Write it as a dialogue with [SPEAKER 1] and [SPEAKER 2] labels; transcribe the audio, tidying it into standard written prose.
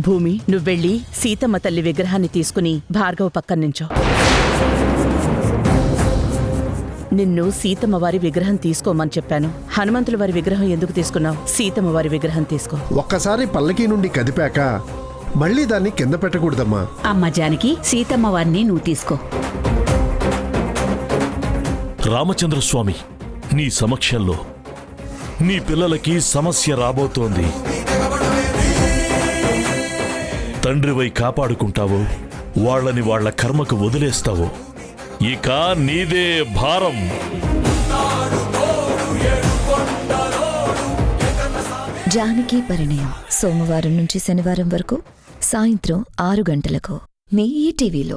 [SPEAKER 1] భూమి, నువ్వెళ్ళి సీతమ్మ తల్లి విగ్రహాన్ని తీసుకుని భార్గవ పక్కన నించో. నిన్ను సీతమ్మ వారి విగ్రహం తీసుకోమని చెప్పాను. హనుమంతుల వారి విగ్రహం ఎందుకు తీసుకున్నావు? సీతమ్మ వారి విగ్రహం తీసుకో.
[SPEAKER 2] ఒక్కసారి పల్లకి నుండి కదిపాక మళ్ళీ దాన్ని కింద పెట్టకూడదమ్మా.
[SPEAKER 3] అమ్మ జానకి, సీతమ్మ వారిని నువ్వు తీసుకో.
[SPEAKER 4] రామచంద్రస్వామి, నీ సమక్షంలో నీ పిల్లలకి సమస్య రాబోతోంది. తండ్రివై కాపాడుకుంటావో, వాళ్ళని వాళ్ల కర్మకు వదిలేస్తావో, ఇక నీదే భారం.
[SPEAKER 5] జానకి పరిణయం సోమవారం నుంచి శనివారం వరకు సాయంత్రం 6 గంటలకు మీ ఈటీవీలో.